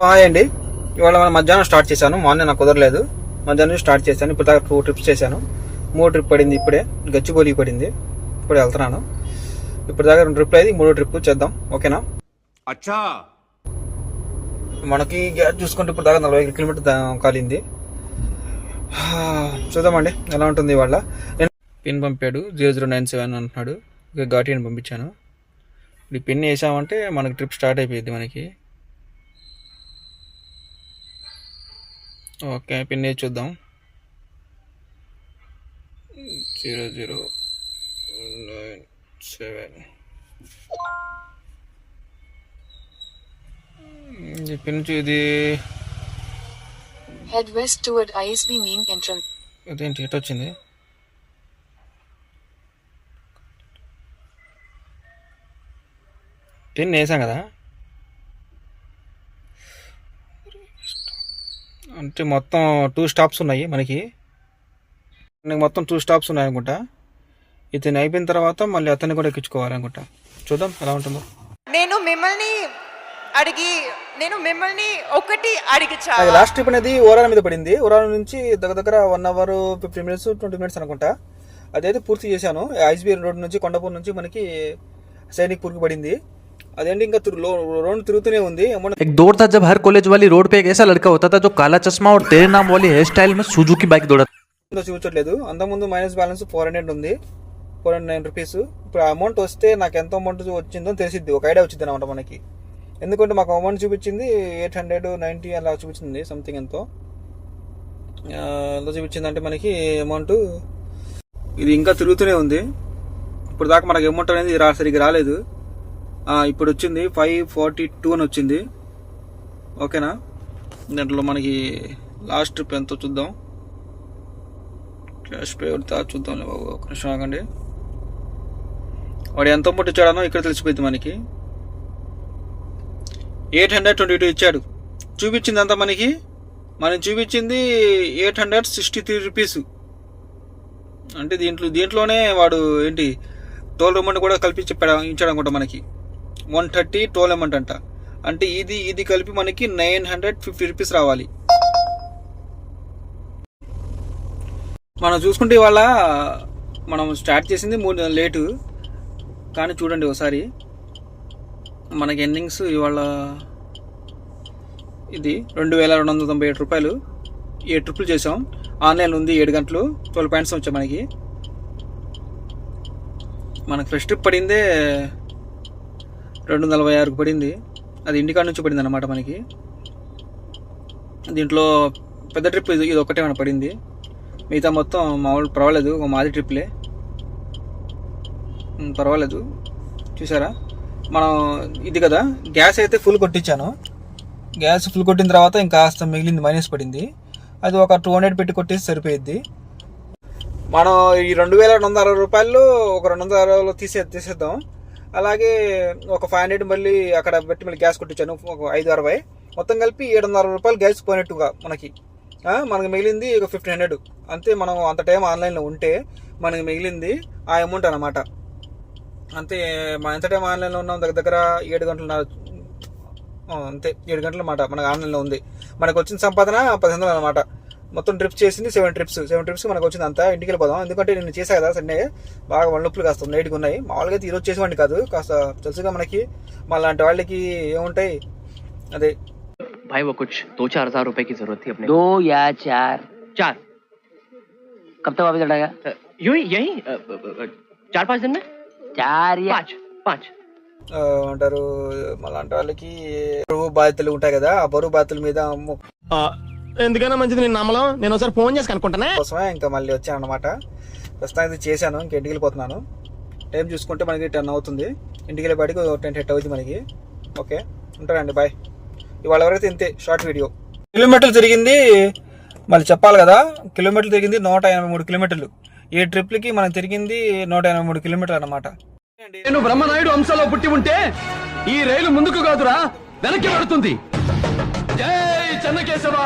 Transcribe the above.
Hi అండి, ఇవాళ మనం మధ్యాహ్నం స్టార్ట్ చేశాను. మార్నింగ్ నాకు కుదరలేదు, మధ్యాహ్నం స్టార్ట్ చేశాను. ఇప్పుడు దాకా 2 ట్రిప్స్ చేశాను. 3 ట్రిప్ పడింది, ఇప్పుడే గచ్చిబౌలి పడింది, ఇప్పుడే వెళ్తున్నాను. ఇప్పుడు దాకా 2 ట్రిప్లు అయింది, 3వ ట్రిప్ చేద్దాం. ఓకేనా? అచ్చా, మనకి గ్యాస్ చూసుకుంటే ఇప్పుడు దాకా 40 కిలోమీటర్ కాలింది. చూద్దామండి ఎలా ఉంటుంది ఇవాళ. నేను పిన్ పంపాడు 0097 అంటున్నాడు. ఇక ఘాటీని పంపించాను. ఇప్పుడు పిన్ వేసామంటే మనకి ట్రిప్ స్టార్ట్ అయిపోయింది మనకి. ఓకే, పిన్ వేసి చూద్దాం. 0097 ఈ పిన్ ఇది Head west toward ISB main entrance. అదేంటి ఎటు వచ్చింది? పిన్ వేసాం కదా, అంటే మొత్తం 2 స్టాప్స్ ఉన్నాయి మనకి. మొత్తం 2 స్టాప్స్ ఉన్నాయి అనుకుంటా. ఇతను అయిపోయిన తర్వాత మళ్ళీ అతన్ని కూడా ఎక్కించుకోవాలనుకుంటా. చూద్దాం ఎలా ఉంటుందో. నేను మిమ్మల్ని ఒకటి అడిగించా. లాస్ట్ ట్రిప్ అనేది ఓరాల మీద పడింది. ఓరాల నుంచి దగ్గర 1 అవర్ 15 మినిట్స్ 20 మినిట్స్ అనుకుంటా. అదైతే పూర్తి చేశాను. ఐస్బీ రోడ్ నుంచి కొండపూర్ నుంచి మనకి సైనిక్పూర్కి పడింది. అదేంటి ఇంకా రోడ్ తిరుగుతూనే ఉంది. एक दौर था जब हर कॉलेज वाली रोड पे एक ऐसा लड़का होता था जो काला चश्मा और तेरे नाम वाली हेयर स्टाइल में सुजुकी बाइक दौड़ा. చూపించట్లేదు. అంతకుముందు మైనస్ బ్యాలెన్స్ 400 ఉంది, 409 రూపీస్. ఇప్పుడు అమౌంట్ వస్తే నాకు ఎంత అమౌంట్ వచ్చిందో తెలిసిద్ది, ఒక ఐడియా వచ్చింది అనమాట మనకి. ఎందుకంటే మాకు అమౌంట్ చూపించింది 890 అలా చూపించింది, సంథింగ్ ఎంతో ఎంత చూపించిందంటే మనకి అమౌంట్. ఇది ఇంకా తిరుగుతూనే ఉంది. ఇప్పుడు దాకా మనకి అమౌంట్ అనేది సరిగ్గా రాలేదు. ఇప్పుడు వచ్చింది 542 అని వచ్చింది. ఓకేనా? దాంట్లో మనకి లాస్ట్ ట్రిప్ ఎంతో చూద్దాం. క్యాష్ పే చూద్దాం బాబు, ఒక నిమిషం ఆగండి. వాడు ఎంత అమౌంట్ ఇచ్చాడనో ఇక్కడ తెలిసిపోయింది మనకి. 822 ఇచ్చాడు. చూపించింది అంతా మనకి, మనం చూపించింది 863 రూపీస్. అంటే దీంట్లోనే వాడు ఏంటి టోల్ అమౌంట్ కూడా కలిపి ఇచ్చాడు అనుకుంటా మనకి. 130 టోల్ అమౌంట్ అంట. అంటే ఇది కలిపి మనకి 950 రూపీస్ రావాలి. మనం చూసుకుంటే ఇవాళ మనం స్టార్ట్ చేసింది 3 లేటు, కానీ చూడండి ఒకసారి మనకి ఎండింగ్స్ ఇవాళ ఇది 2297 రూపాయలు. 7 ట్రిప్పులు చేసాం. ఆన్లైన్ ఉంది 7 గంటలు, 12 పాయింట్స్ వచ్చాయి మనకి. మనకు ఫస్ట్ ట్రిప్ పడిందే 246కు పడింది. అది ఇండికా నుంచి పడింది అన్నమాట మనకి. దీంట్లో పెద్ద ట్రిప్ ఇది ఒకటే మనకు పడింది. మిగతా మొత్తం మామూలు పర్వాలేదు, ఒక మాది ట్రిప్లే, పర్వాలేదు. చూసారా మనం ఇది కదా, గ్యాస్ అయితే ఫుల్ కొట్టించాను. గ్యాస్ ఫుల్ కొట్టిన తర్వాత ఇంకా కాస్త మిగిలింది, మైనస్ పడింది. అది ఒక 200 పెట్టి కొట్టేసి సరిపోయిద్ది. మనం ఈ 2260 రూపాయలు ఒక 260లో తీసేద్దాం. అలాగే ఒక 500 మళ్ళీ అక్కడ పెట్టి మళ్ళీ గ్యాస్ కొట్టించాను, ఒక 560. మొత్తం కలిపి 760 రూపాయలు గ్యాస్ పోయినట్టుగా మనకి మిగిలింది ఒక 1500. అంతే. మనం అంత టైం ఆన్లైన్లో ఉంటే మనకి మిగిలింది ఆ అమౌంట్ అనమాట. అంతే. మనం ఎంత టైం ఆన్లైన్లో ఉన్నాం, దగ్గర 7 గంటల అంతే, 7 గంటల మాట మనకు ఆన్లైన్లో ఉంది. మనకు వచ్చిన సంపాదన 1500 అనమాట. మొత్తం ట్రిప్స్ చేసింది 7 ట్రిప్స్ మనకు వచ్చింది అంతా. ఇంటికి వెళ్ళిపోదాం. ఎందుకంటే నేను చేసా కదా సండే, బాగా నొప్పులు కాస్త నైట్గా ఉన్నాయి. మామూలుగా అయితే ఈరోజు చేసేవాడిని కాదు, కాస్త తెలుసుగా మనకి మా లాంటి వాళ్ళకి ఏముంటాయి. అదే भाई वो कुछ 2-4 हज़ार रुपए की जरूरत थी अपने. 2 या 4? 4. कब तक वापस लौटेगा? यही 4-5 दिन में. 4 या 5. అంటారు మా లాంటి వాళ్ళకి బరువు బాధ్యతలు ఉంటాయి కదా, ఆ బరువు బాధ్యతల మీద ఎందుకైనా మంచిది నేను నమ్మలం. నేను ఒకసారి ఫోన్ చేసి కనుక్కుంటానే కోసమే ఇంకా మళ్ళీ వచ్చాను అనమాట. ప్రస్తుతానికి చేశాను, ఇంక ఇంటికి వెళ్ళిపోతున్నాను. టైం చూసుకుంటే మనకి 10 అవుతుంది. ఇంటికి వెళ్ళేపాటికి 10 అవుతుంది మనకి. ఓకే, ఉంటానండి, బాయ్. ఇవాళ వరకు ఇంతే, షార్ట్ వీడియో. కిలోమీటర్లు తిరిగింది మళ్ళీ చెప్పాలి కదా. కిలోమీటర్లు తిరిగింది 183 కిలోమీటర్లు. 7 ట్రిప్లకి మనం తిరిగింది 183 కిలోమీటర్లు అనమాట. నేను బ్రహ్మనాయుడు అంశంలో పుట్టి ఉంటే ఈ రైలు ముందుకు కాదురా వెనక్కి పడుతుంది. జై చెన్నకేశవ.